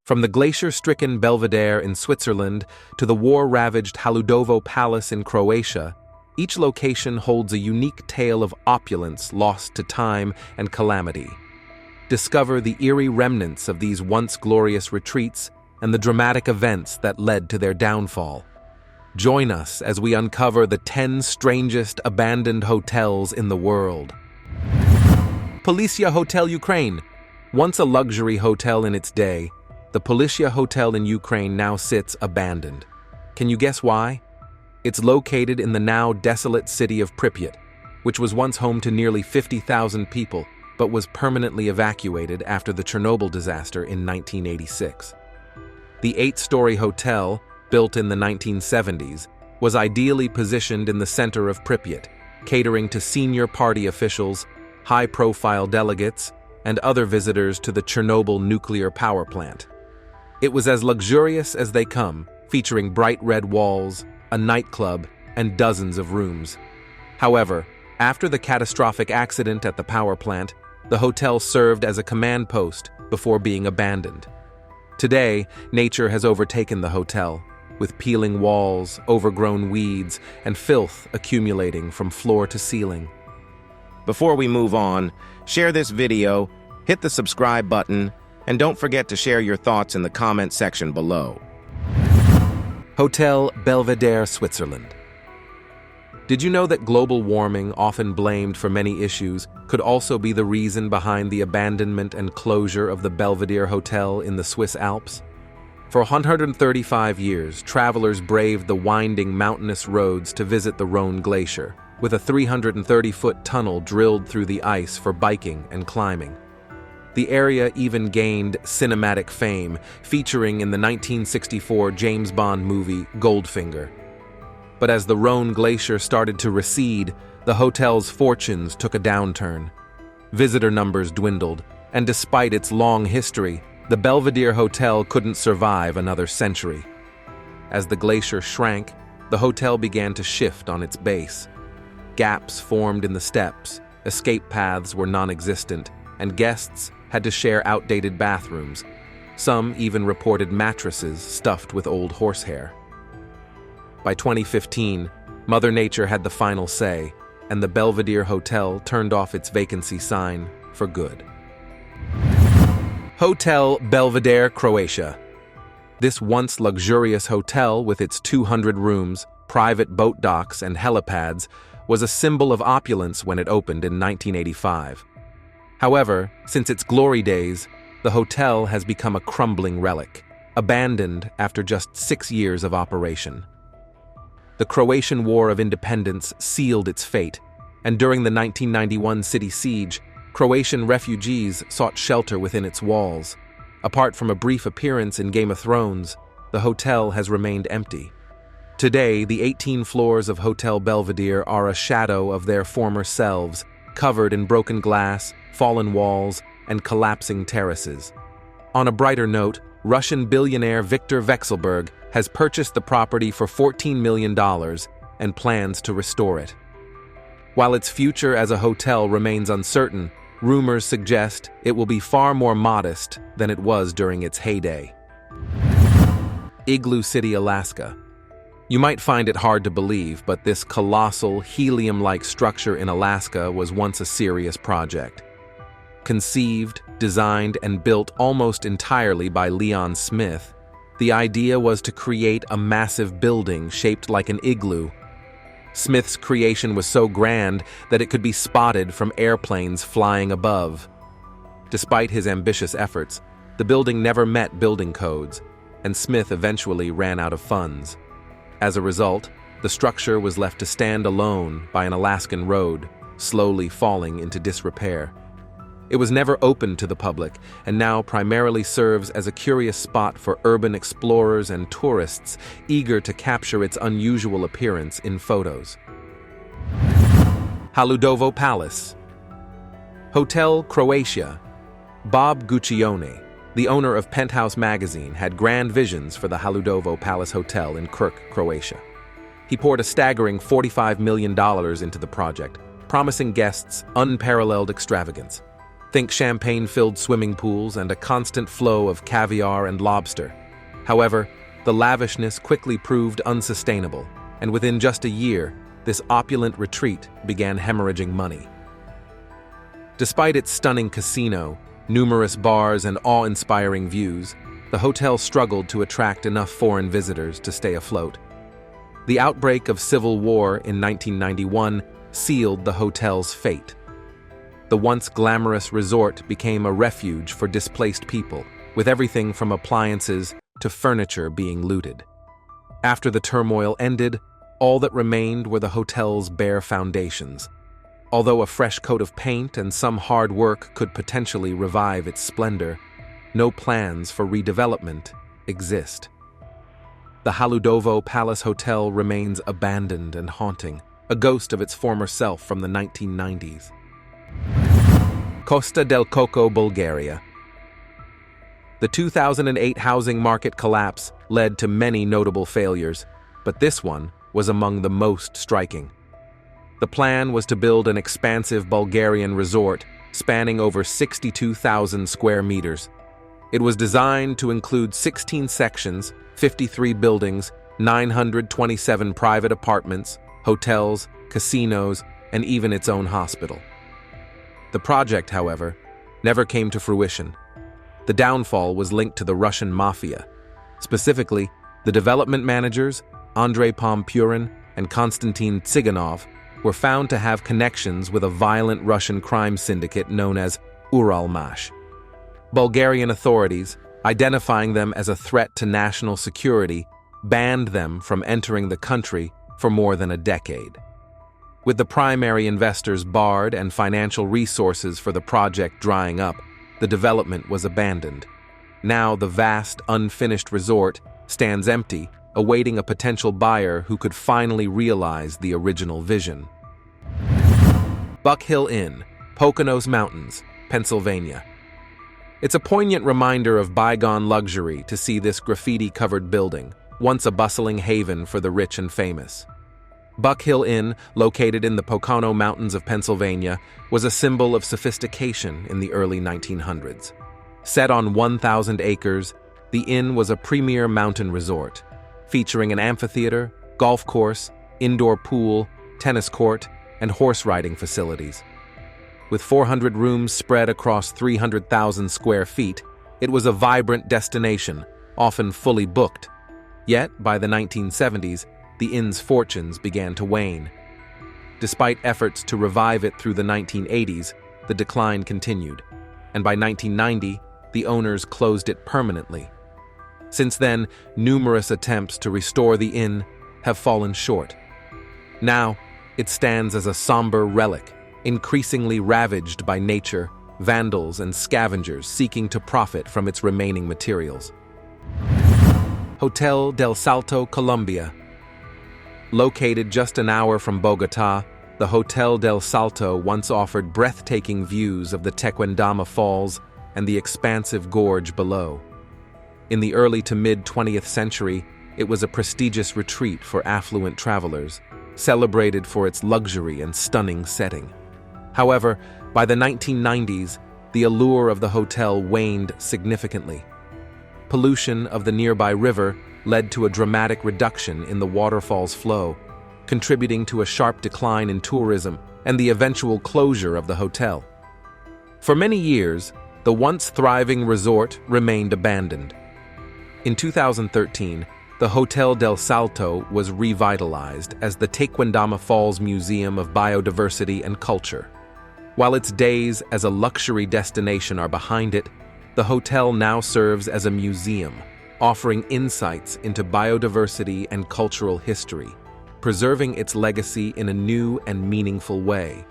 From the glacier-stricken Belvédère in Switzerland to the war-ravaged Haludovo Palace in Croatia, each location holds a unique tale of opulence lost to time and calamity. Discover the eerie remnants of these once glorious retreats and the dramatic events that led to their downfall. Join us as we uncover the 10 strangest abandoned hotels in the world. POLISSYA Hotel Ukrain. Once a luxury hotel in its day, the POLISSYA Hotel in Ukraine now sits abandoned. Can you guess why? It's located in the now desolate city of Pripyat, which was once home to nearly 50,000 people, but was permanently evacuated after the Chernobyl disaster in 1986. The 8-story hotel, built in the 1970s, was ideally positioned in the center of Pripyat, catering to senior party officials, high-profile delegates, and other visitors to the Chernobyl nuclear power plant. It was as luxurious as they come, featuring bright red walls, a nightclub, and dozens of rooms. However, after the catastrophic accident at the power plant, the hotel served as a command post before being abandoned. Today, nature has overtaken the hotel, with peeling walls, overgrown weeds, and filth accumulating from floor to ceiling. Before we move on, share this video, hit the subscribe button, and don't forget to share your thoughts in the comment section below. Hotel Belvedere, Switzerland. Did you know that global warming, often blamed for many issues, could also be the reason behind the abandonment and closure of the Belvedere Hotel in the Swiss Alps? For 135 years, travelers braved the winding mountainous roads to visit the Rhone Glacier, with a 330-foot tunnel drilled through the ice for biking and climbing. The area even gained cinematic fame, featuring in the 1964 James Bond movie Goldfinger. But as the Rhone Glacier started to recede, the hotel's fortunes took a downturn. Visitor numbers dwindled, and despite its long history, the Belvedere Hotel couldn't survive another century. As the glacier shrank, the hotel began to shift on its base. Gaps formed in the steps, escape paths were non-existent, and guests had to share outdated bathrooms. Some even reported mattresses stuffed with old horsehair. By 2015, Mother Nature had the final say, and the Belvedere Hotel turned off its vacancy sign for good. Hotel Belvedere, Croatia. This once luxurious hotel, with its 200 rooms, private boat docks, and helipads, was a symbol of opulence when it opened in 1985. However, since its glory days, the hotel has become a crumbling relic, abandoned after just 6 years of operation. The Croatian War of Independence sealed its fate, and during the 1991 city siege, Croatian refugees sought shelter within its walls. Apart from a brief appearance in Game of Thrones, the hotel has remained empty. Today, the 18 floors of Hotel Belvedere are a shadow of their former selves, covered in broken glass, fallen walls, and collapsing terraces. On a brighter note, Russian billionaire Viktor Vekselberg has purchased the property for $14 million and plans to restore it. While its future as a hotel remains uncertain, rumors suggest it will be far more modest than it was during its heyday. Igloo City, Alaska. You might find it hard to believe, but this colossal, helium-like structure in Alaska was once a serious project. Conceived, designed, and built almost entirely by Leon Smith, the idea was to create a massive building shaped like an igloo. Smith's creation was so grand that it could be spotted from airplanes flying above. Despite his ambitious efforts, the building never met building codes, and Smith eventually ran out of funds. As a result, the structure was left to stand alone by an Alaskan road, slowly falling into disrepair. It was never opened to the public, and now primarily serves as a curious spot for urban explorers and tourists eager to capture its unusual appearance in photos. Haludovo Palace. Hotel Croatia. Bob Guccione, the owner of Penthouse Magazine, had grand visions for the Haludovo Palace Hotel in Krk, Croatia. He poured a staggering $45 million into the project, promising guests unparalleled extravagance. Think champagne-filled swimming pools and a constant flow of caviar and lobster. However, the lavishness quickly proved unsustainable, and within just a year, this opulent retreat began hemorrhaging money. Despite its stunning casino, numerous bars, and awe-inspiring views, the hotel struggled to attract enough foreign visitors to stay afloat. The outbreak of civil war in 1991 sealed the hotel's fate. The once glamorous resort became a refuge for displaced people, with everything from appliances to furniture being looted. After the turmoil ended, all that remained were the hotel's bare foundations. Although a fresh coat of paint and some hard work could potentially revive its splendor, no plans for redevelopment exist. The Haludovo Palace Hotel remains abandoned and haunting, a ghost of its former self from the 1990s. Costa del Coco, Bulgaria. The 2008 housing market collapse led to many notable failures, but this one was among the most striking. The plan was to build an expansive Bulgarian resort spanning over 62,000 square meters. It was designed to include 16 sections, 53 buildings, 927 private apartments, hotels, casinos, and even its own hospital. The project, however, never came to fruition. The downfall was linked to the Russian mafia. Specifically, the development managers, Andrei Pompurin and Konstantin Tsiganov, were found to have connections with a violent Russian crime syndicate known as war-ravaged. Bulgarian authorities, identifying them as a threat to national security, banned them from entering the country for more than a decade. With the primary investors barred and financial resources for the project drying up, the development was abandoned. Now the vast, unfinished resort stands empty, awaiting a potential buyer who could finally realize the original vision. Buck Hill Inn, Poconos Mountains, Pennsylvania. It's a poignant reminder of bygone luxury to see this graffiti-covered building, once a bustling haven for the rich and famous. Buck Hill Inn, located in the Pocono Mountains of Pennsylvania, was a symbol of sophistication in the early 1900s. Set on 1,000 acres, the inn was a premier mountain resort, featuring an amphitheater, golf course, indoor pool, tennis court, and horse riding facilities. With 400 rooms spread across 300,000 square feet, it was a vibrant destination, often fully booked. Yet, by the 1970s, the inn's fortunes began to wane. Despite efforts to revive it through the 1980s, the decline continued, and by 1990, the owners closed it permanently. Since then, numerous attempts to restore the inn have fallen short. Now, it stands as a somber relic, increasingly ravaged by nature, vandals, and scavengers seeking to profit from its remaining materials. Hotel del Salto, Colombia. Located just an hour from Bogotá, the Hotel del Salto once offered breathtaking views of the Tequendama Falls and the expansive gorge below. In the early to mid-20th century, it was a prestigious retreat for affluent travelers, celebrated for its luxury and stunning setting. However, by the 1990s, the allure of the hotel waned significantly. Pollution of the nearby river led to a dramatic reduction in the waterfall's flow, contributing to a sharp decline in tourism and the eventual closure of the hotel. For many years, the once thriving resort remained abandoned. In 2013, the Hotel del Salto was revitalized as the Tequendama Falls Museum of Biodiversity and Culture. While its days as a luxury destination are behind it, the hotel now serves as a museum, offering insights into biodiversity and cultural history, preserving its legacy in a new and meaningful way.